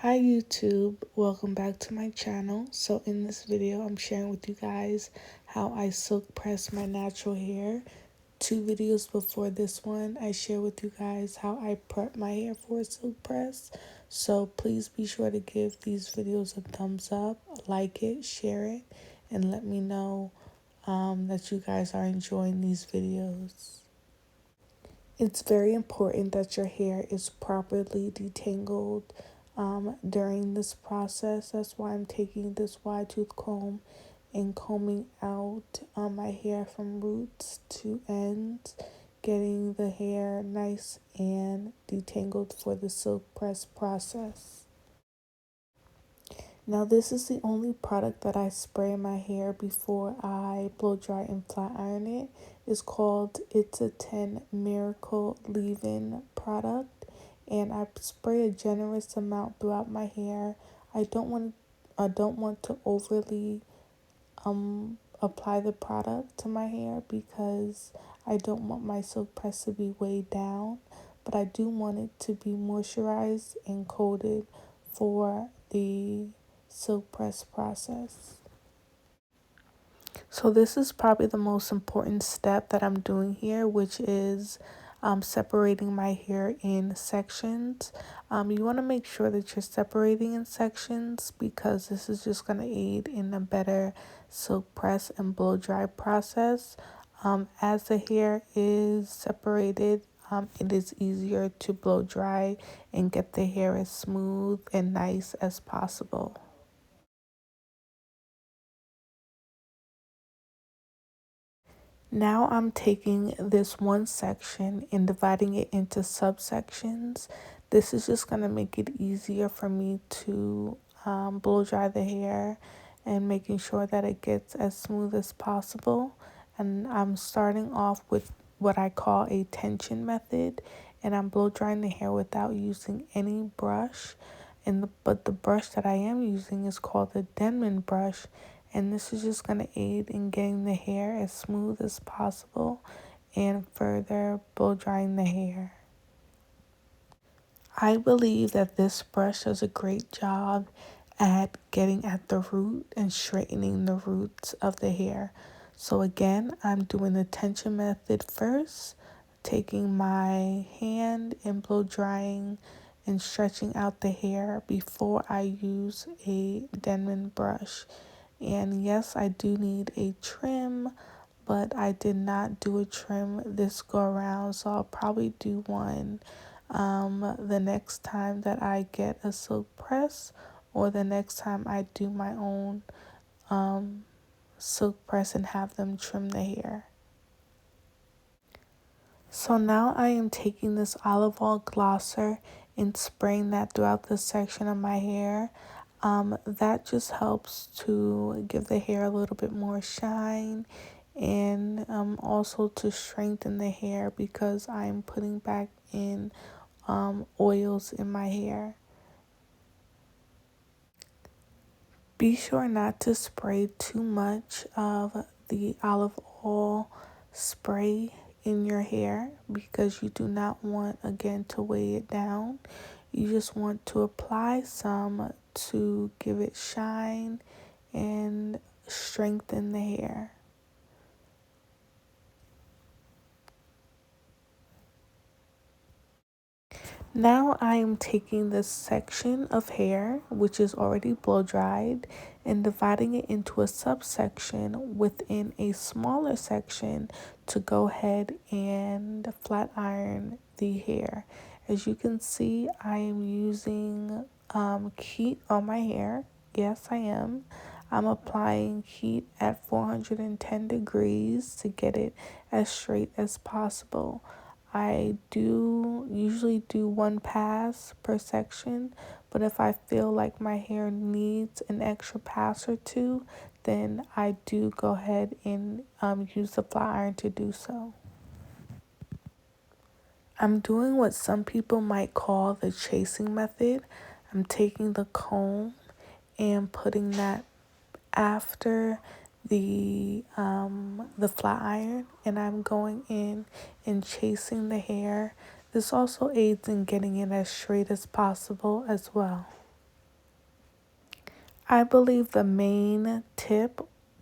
Hi YouTube, welcome back to my channel. So in this video I'm sharing with you guys how I silk press my natural hair. 2 videos before this one I share with you guys how I prep my hair for a silk press. So please be sure to give these videos a thumbs up, like it, share it, and let me know that you guys are enjoying these videos. It's very important that your hair is properly detangled during this process. That's why I'm taking this wide tooth comb and combing out my hair from roots to ends, getting the hair nice and detangled for the silk press process. Now this is the only product that I spray in my hair before I blow dry and flat iron it. It's called It's a 10 Miracle Leave-In product, and I spray a generous amount throughout my hair. I don't want to overly apply the product to my hair because I don't want my silk press to be weighed down, but I do want it to be moisturized and coated for the silk press process. So this is probably the most important step that I'm doing here, which is separating my hair in sections. You want to make sure that you're separating in sections because this is just going to aid in a better silk press and blow dry process. As the hair is separated, it is easier to blow dry and get the hair as smooth and nice as possible. Now I'm taking this one section and dividing it into subsections. This is just going to make it easier for me to blow dry the hair and making sure that it gets as smooth as possible. And I'm starting off with what I call a tension method, and I'm blow drying the hair without using any brush. But the brush that I am using is called the Denman brush, and this is just going to aid in getting the hair as smooth as possible and further blow drying the hair. I believe that this brush does a great job at getting at the root and straightening the roots of the hair. So again, I'm doing the tension method first, taking my hand and blow drying and stretching out the hair before I use a Denman brush. And yes, I do need a trim, but I did not do a trim this go around, so I'll probably do one the next time that I get a silk press or the next time I do my own silk press and have them trim the hair. So now I am taking this olive oil glosser and spraying that throughout this section of my hair. That just helps to give the hair a little bit more shine and also to strengthen the hair because I'm putting back in oils in my hair. Be sure not to spray too much of the olive oil spray in your hair because you do not want, again, to weigh it down. You just want to apply some to give it shine and strengthen the hair. Now I am taking this section of hair, which is already blow dried, and dividing it into a subsection within a smaller section to go ahead and flat iron the hair. As you can see, I am using heat on my hair. Yes, I am. I'm applying heat at 410 degrees to get it as straight as possible. I do usually do one pass per section, but if I feel like my hair needs an extra pass or two, then I do go ahead and use the flat iron to do so. I'm doing what some people might call the chasing method. I'm taking the comb and putting that after the flat iron, and I'm going in and chasing the hair. This also aids in getting it as straight as possible as well. I believe the main tip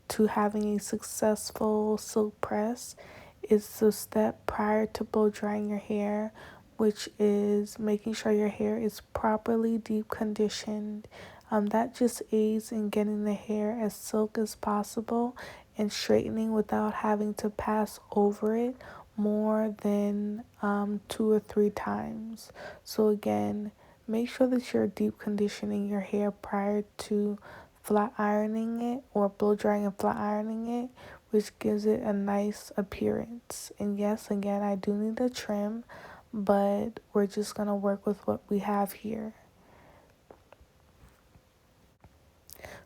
to having a successful silk press is the step prior to blow drying your hair, which is making sure your hair is properly deep conditioned. That just aids in getting the hair as silk as possible and straightening without having to pass over it more than 2 or 3 times. So again, make sure that you're deep conditioning your hair prior to flat ironing it or blow drying and flat ironing it, which gives it a nice appearance. And yes, again, I do need a trim, but we're just going to work with what we have here.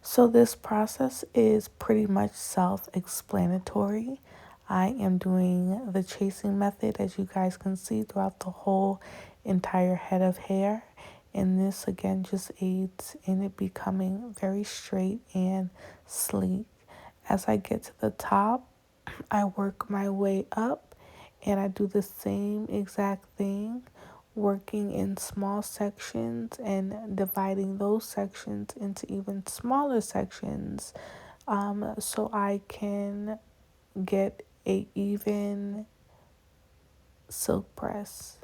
So this process is pretty much self-explanatory. I am doing the chasing method, as you guys can see, throughout the whole entire head of hair. And this again just aids in it becoming very straight and sleek. As I get to the top, I work my way up and I do the same exact thing, working in small sections and dividing those sections into even smaller sections, so I can get a even silk press.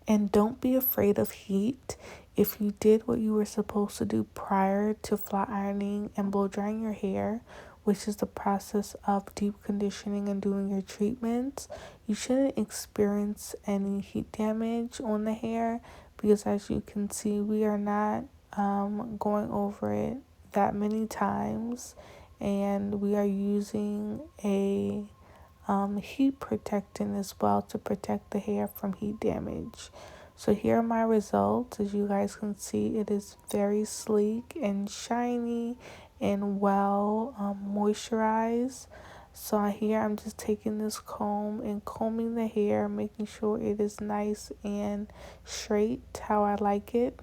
And don't be afraid of heat. If you did what you were supposed to do prior to flat ironing and blow drying your hair, which is the process of deep conditioning and doing your treatments, you shouldn't experience any heat damage on the hair, because as you can see, we are not going over it that many times, and we are using a heat protectant as well to protect the hair from heat damage. So here are my results. As you guys can see, it is very sleek and shiny and well moisturized. So here I'm just taking this comb and combing the hair, making sure it is nice and straight how I like it.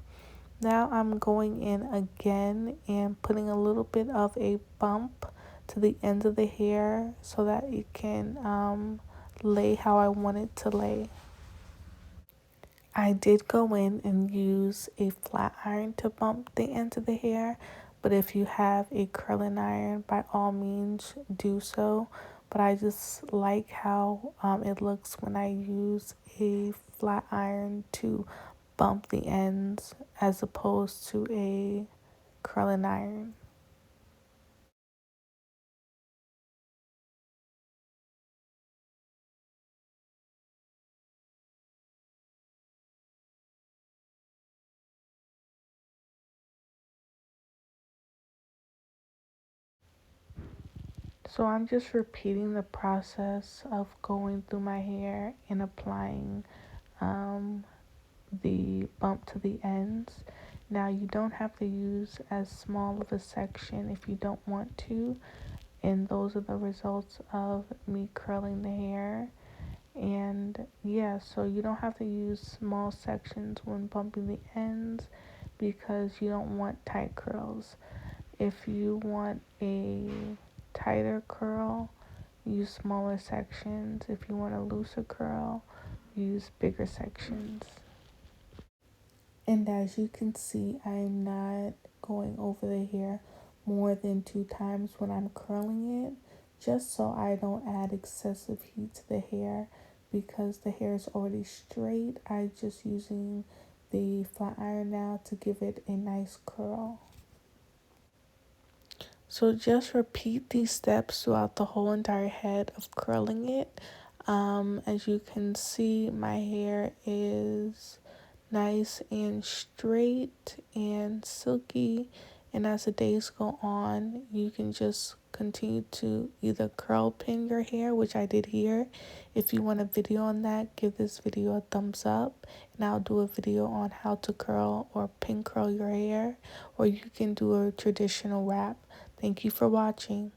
Now I'm going in again and putting a little bit of a bump to the end of the hair so that it can lay how I want it to lay. I did go in and use a flat iron to bump the ends of the hair, but if you have a curling iron, by all means do so. But I just like how it looks when I use a flat iron to bump the ends as opposed to a curling iron. So I'm just repeating the process of going through my hair and applying um, the bump to the ends. Now you don't have to use as small of a section if you don't want to, and those are the results of me curling the hair. And yeah, so you don't have to use small sections when bumping the ends because you don't want tight curls. If you want a tighter curl, use smaller sections. If you want a looser curl, use bigger sections. And as you can see, I am not going over the hair more than 2 times when I'm curling it, just so I don't add excessive heat to the hair. Because the hair is already straight, I'm just using the flat iron now to give it a nice curl. So just repeat these steps throughout the whole entire head of curling it. As you can see, my hair is nice and straight and silky. And as the days go on, you can just continue to either curl pin your hair, which I did here. If you want a video on that, give this video a thumbs up, and I'll do a video on how to curl or pin curl your hair, or you can do a traditional wrap. Thank you for watching.